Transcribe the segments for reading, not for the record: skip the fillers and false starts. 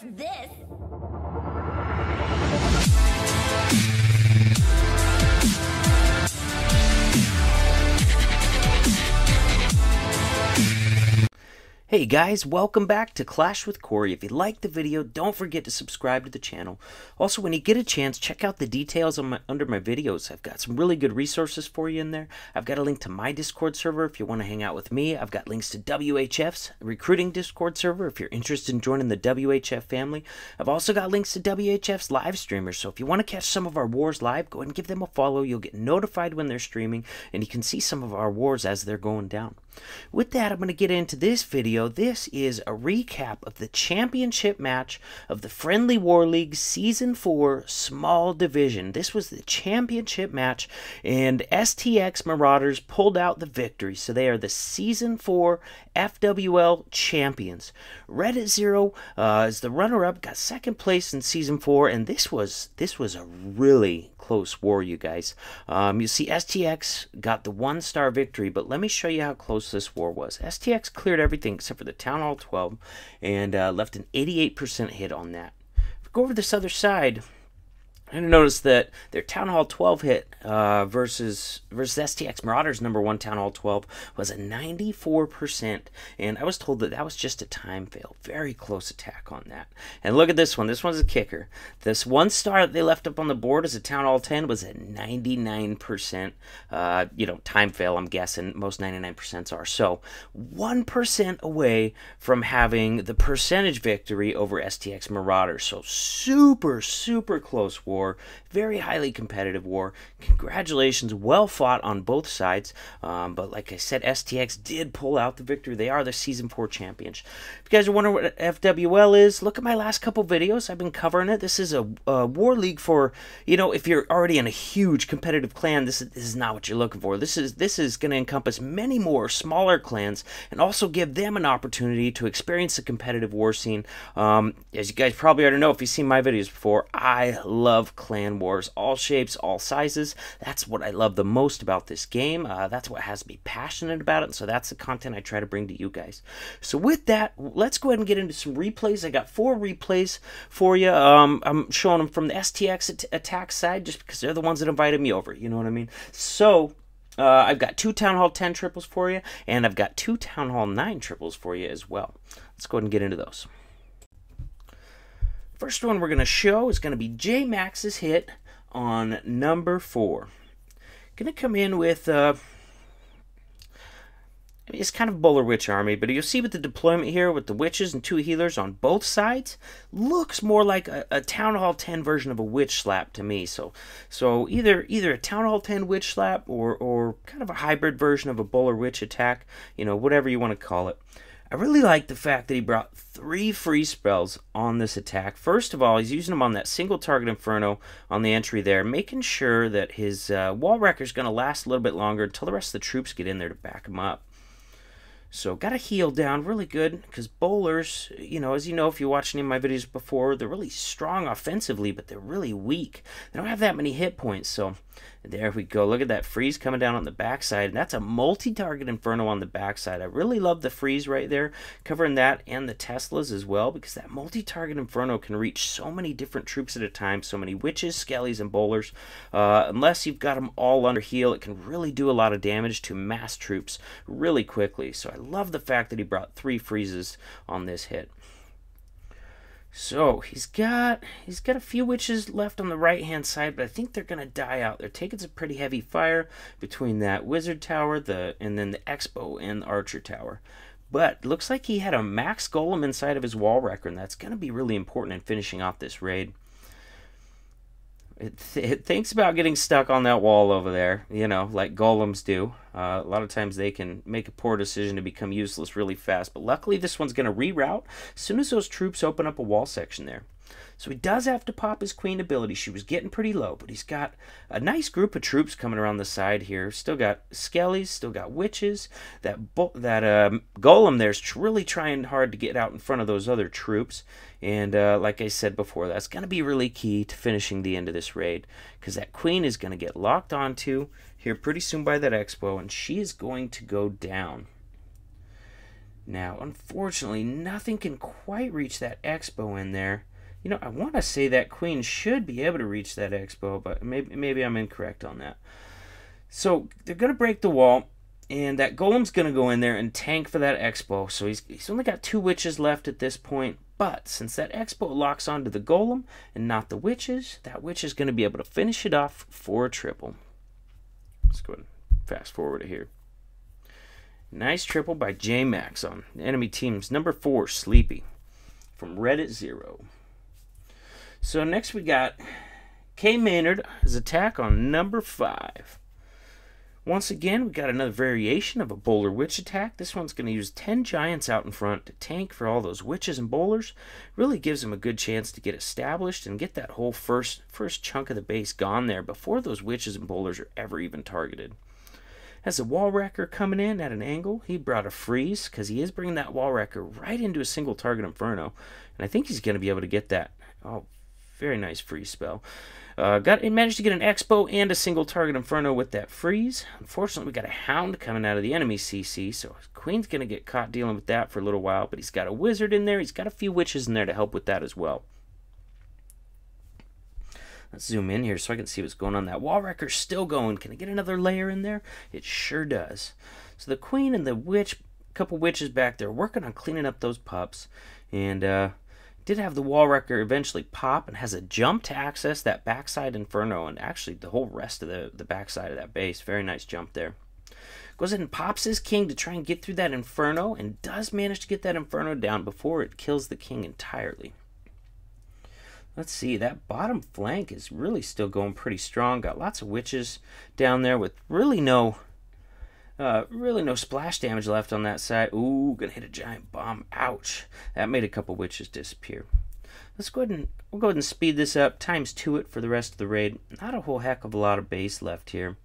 of this. Hey guys, welcome back to Clash with Corey. If you liked the video, don't forget to subscribe to the channel. Also, when you get a chance, check out the details on under my videos. I've got some really good resources for you in there. I've got a link to my Discord server if you want to hang out with me. I've got links to WHF's recruiting Discord server if you're interested in joining the WHF family. I've also got links to WHF's live streamers, so if you want to catch some of our wars live, go ahead and give them a follow. You'll get notified when they're streaming, and you can see some of our wars as they're going down. With that, I'm going to get into this video. This is a recap of the championship match of the Friendly War League Season 4 Small Division. This was the championship match, and STX Marauders pulled out the victory, so they are the Season 4 FWL champions. Red at Zero is the runner-up, got second place in Season 4, and this was a really close war, you guys. You see STX got the 1-star victory, but let me show you how close this war was. STX cleared everything except for the Town Hall 12 and left an 88% hit on that. If we go over this other side, and notice that their Town Hall 12 hit versus STX Marauders #1 Town Hall 12 was a 94%, and I was told that that was just a time fail. Very close attack on that. And look at this one. This one's a kicker. This 1-star that they left up on the board as a Town Hall 10 was a 99%, time fail. I'm guessing most 99% are. So 1% away from having the percentage victory over STX Marauders. So super, super close war. Very highly competitive war. Congratulations, well fought on both sides. But like I said, STX did pull out the victory. They are the Season 4 champions. If you guys are wondering what FWL is, look at my last couple videos. I've been covering it. This is a war league for, if you're already in a huge competitive clan, this is not what you're looking for. This is going to encompass many more smaller clans and also give them an opportunity to experience the competitive war scene. As you guys probably already know, if you've seen my videos before, I love clan wars, all shapes, all sizes. That's what I love the most about this game. That's what has me passionate about it, and so that's the content I try to bring to you guys. So with that, let's go ahead and get into some replays. I got 4 replays for you. I'm showing them from the STX attack side just because they're the ones that invited me over, you know what I mean? So I've got 2 Town Hall 10 triples for you, and I've got 2 Town Hall 9 triples for you as well. Let's go ahead and get into those. First one we're going to show is going to be JayMax's hit on number 4. Going to come in with, it's kind of Bowler Witch Army, but you'll see with the deployment here with the witches and 2 healers on both sides, looks more like a Town Hall 10 version of a Witch Slap to me. So either a Town Hall 10 Witch Slap or kind of a hybrid version of a Bowler Witch attack, whatever you want to call it. I really like the fact that he brought 3 free spells on this attack. First of all, he's using them on that single target Inferno on the entry there, making sure that his wall wrecker is going to last a little bit longer until the rest of the troops get in there to back him up. So got a heal down really good because bowlers, as you know, if you watched any of my videos before, they're really strong offensively, but they're really weak. They don't have that many hit points. So there we go. Look at that freeze coming down on the backside. And that's a multi-target Inferno on the backside. I really love the freeze right there, covering that and the Teslas as well, because that multi-target Inferno can reach so many different troops at a time, so many witches, skellies, and bowlers. Unless you've got them all under heal, it can really do a lot of damage to mass troops really quickly. So I love the fact that he brought 3 freezes on this hit. So he's got a few witches left on the right hand side, but I think they're gonna die out. They're taking some pretty heavy fire between that wizard tower, and then the expo and the archer tower. But looks like he had a max golem inside of his wall wrecker, and that's gonna be really important in finishing off this raid. It thinks about getting stuck on that wall over there, like golems do. A lot of times they can make a poor decision to become useless really fast, but luckily this one's going to reroute as soon as those troops open up a wall section there. So he does have to pop his queen ability. She was getting pretty low, but he's got a nice group of troops coming around the side here. Still got skellies, still got witches. That golem there's really trying hard to get out in front of those other troops. And like I said before, that's going to be really key to finishing the end of this raid, because that queen is going to get locked onto here pretty soon by that expo, and she is going to go down. Now, unfortunately, nothing can quite reach that Expo in there. You know, I want to say that queen should be able to reach that Expo, but maybe I'm incorrect on that. So they're going to break the wall, and that golem's going to go in there and tank for that Expo. So he's only got 2 witches left at this point. But since that Expo locks onto the golem and not the witches, that witch is going to be able to finish it off for a triple. Let's go ahead and fast forward it here. Nice triple by JayMax on the enemy team's number 4, Sleepy, from Reddit 0. So next we got K Maynard's attack on number 5. Once again, we got another variation of a bowler witch attack. This one's going to use 10 giants out in front to tank for all those witches and bowlers. Really gives them a good chance to get established and get that whole first chunk of the base gone there before those witches and bowlers are ever even targeted. Has a wall wrecker coming in at an angle. He brought a freeze because he is bringing that wall wrecker right into a single target inferno. And I think he's going to be able to get that. Oh, very nice freeze spell. Managed to get an Expo and a single target Inferno with that freeze. Unfortunately, we got a Hound coming out of the enemy CC, so Queen's going to get caught dealing with that for a little while, but he's got a Wizard in there. He's got a few Witches in there to help with that as well. Let's zoom in here so I can see what's going on. That Wall Wrecker's still going. Can I get another layer in there? It sure does. So the Queen and the Witch, a couple Witches back there, working on cleaning up those pups, and did have the Wall Wrecker eventually pop and has a jump to access that backside Inferno and actually the whole rest of the backside of that base. Very nice jump there. Goes ahead and pops his King to try and get through that Inferno and does manage to get that Inferno down before it kills the King entirely. Let's see, that bottom flank is really still going pretty strong. Got lots of Witches down there with really no splash damage left on that side. Ooh, gonna hit a giant bomb. Ouch. That made a couple Witches disappear. We'll go ahead and speed this up, ×2 it for the rest of the raid. Not a whole heck of a lot of base left here.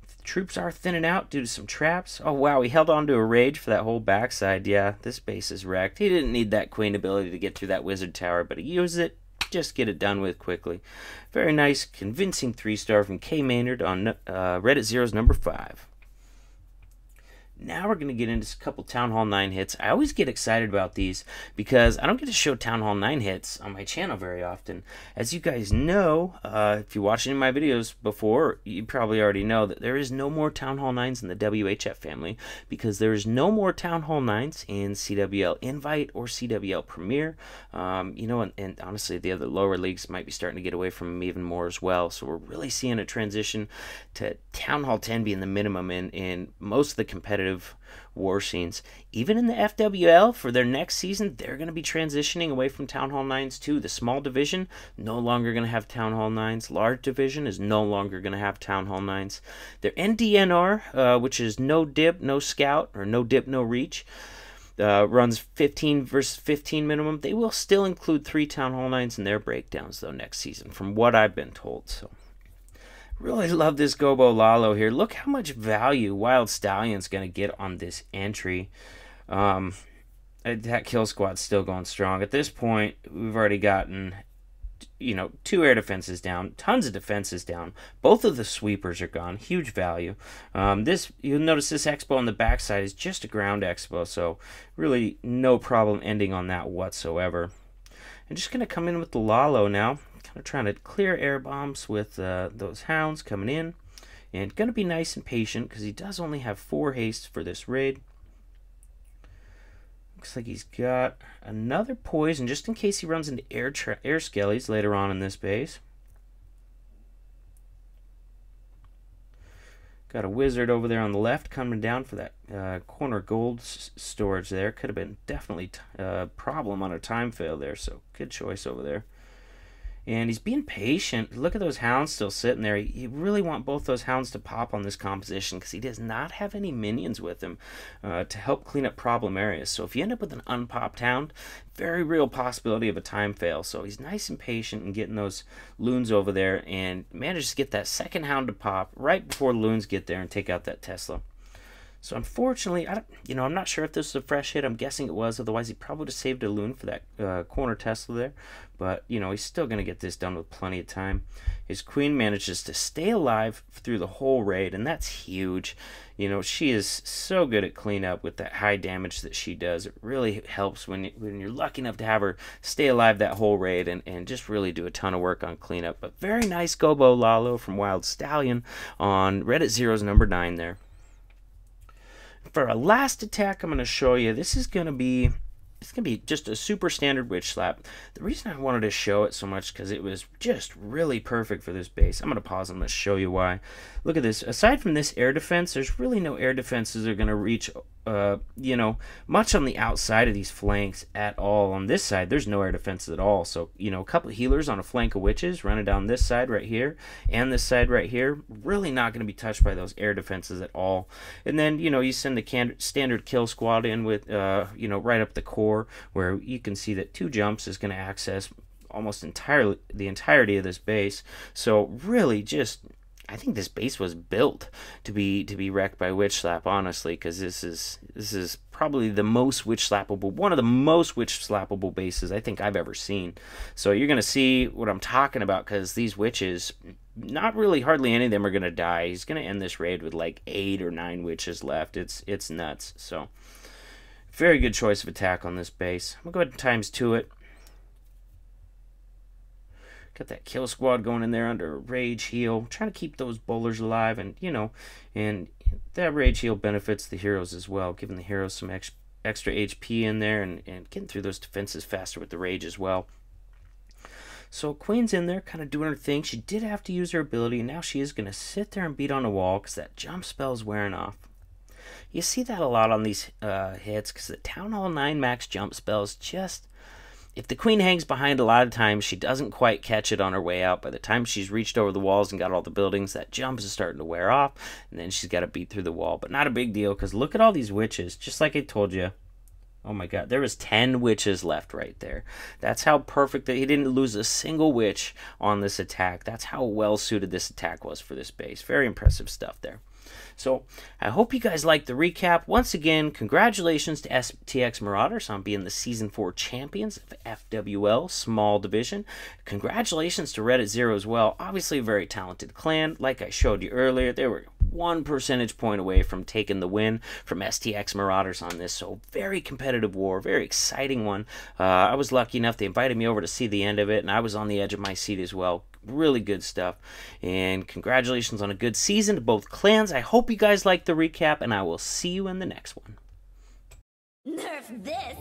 The troops are thinning out due to some traps. Oh wow, he held on to a rage for that whole backside. Yeah, this base is wrecked. He didn't need that Queen ability to get through that Wizard Tower, but he used it. Just get it done with quickly. Very nice, convincing 3-star from K Maynard on Reddit Zero's number 5. Now we're going to get into a couple Town Hall 9 hits. I always get excited about these because I don't get to show Town Hall 9 hits on my channel very often. As you guys know, if you watched any of my videos before, you probably already know that there is no more Town Hall 9s in the WHF family because there is no more Town Hall 9s in CWL Invite or CWL Premier. You know, and honestly, the other lower leagues might be starting to get away from them even more as well. So we're really seeing a transition to Town Hall 10 being the minimum in most of the competitive war scenes. Even in the FWL for their next season, they're going to be transitioning away from Town Hall 9s too. The small division no longer going to have Town Hall 9s. Large division is no longer going to have Town Hall 9s. Their NDNR, which is no dip, no scout, or no dip, no reach, runs 15 versus 15 minimum. They will still include 3 Town Hall 9s in their breakdowns though next season, from what I've been told. So really love this Gobo Lalo here. Look how much value Wild Stallion's going to get on this entry. That kill squad's still going strong. At this point, we've already gotten, you know, 2 air defenses down, tons of defenses down. Both of the sweepers are gone. Huge value. You'll notice this Expo on the backside is just a ground Expo, so really no problem ending on that whatsoever. I'm just going to come in with the Lalo now. Kind of trying to clear air bombs with those Hounds coming in. And going to be nice and patient because he does only have 4 haste for this raid. Looks like he's got another poison just in case he runs into air skellies later on in this base. Got a Wizard over there on the left coming down for that corner gold storage there. Could have been definitely a problem on a time fail there, so good choice over there. And he's being patient. Look at those Hounds still sitting there. You really want both those Hounds to pop on this composition because he does not have any minions with him to help clean up problem areas. So if you end up with an unpopped Hound, very real possibility of a time fail. So he's nice and patient in getting those Loons over there and manages to get that second Hound to pop right before the Loons get there and take out that Tesla. So unfortunately, I'm not sure if this was a fresh hit. I'm guessing it was. Otherwise, he probably would have saved a loon for that corner Tesla there. But, he's still going to get this done with plenty of time. His queen manages to stay alive through the whole raid, and that's huge. She is so good at cleanup with that high damage that she does. It really helps when you're lucky enough to have her stay alive that whole raid and just really do a ton of work on cleanup. But very nice Gobo Lalo from Wild Stallion on Reddit Zero's number 9 there. For our last attack I'm going to show you, this is going to be just a super standard witch slap. The reason I wanted to show it so much because it was just really perfect for this base. I'm going to pause and let's show you why. Look at this. Aside from this air defense, there's really no air defenses that are going to reach much on the outside of these flanks at all. On this side, there's no air defenses at all. So, a couple of healers on a flank of witches running down this side right here and this side right here, really not going to be touched by those air defenses at all. And then, you send the standard kill squad in with, right up the core where you can see that 2 jumps is going to access almost the entirety of this base. So really just, I think this base was built to be wrecked by witch slap, honestly, because this is probably the most witch slappable, one of the most witch slappable bases I think I've ever seen. So you're gonna see what I'm talking about, because these witches, not really hardly any of them are gonna die. He's gonna end this raid with like 8 or 9 witches left. It's nuts. So very good choice of attack on this base. I'm gonna go ahead and times 2 it. Got that kill squad going in there under a rage heal, trying to keep those bowlers alive, and and that rage heal benefits the heroes as well, giving the heroes some extra HP in there and getting through those defenses faster with the rage as well. So Queen's in there kind of doing her thing. She did have to use her ability, and now she is going to sit there and beat on the wall because that jump spell's wearing off. You see that a lot on these hits because the Town Hall 9 max jump spells just... If the queen hangs behind, a lot of times she doesn't quite catch it on her way out. By the time she's reached over the walls and got all the buildings, that jump is starting to wear off, and then she's got to beat through the wall. But not a big deal, because look at all these witches. Just like I told you. Oh my god, there was 10 witches left right there. That's how perfect that he didn't lose a single witch on this attack. That's how well suited this attack was for this base. Very impressive stuff there. So I hope you guys liked the recap. Once again, congratulations to STX Marauders on being the Season 4 champions of FWL Small Division. Congratulations to Reddit Zero as well. Obviously a very talented clan. Like I showed you earlier, they were 1 percentage point away from taking the win from STX Marauders on this. So very competitive war, very exciting one. I was lucky enough, they invited me over to see the end of it, and I was on the edge of my seat as well. Really good stuff, and congratulations on a good season to both clans. I hope you guys liked the recap, and I will see you in the next one. Nerf this!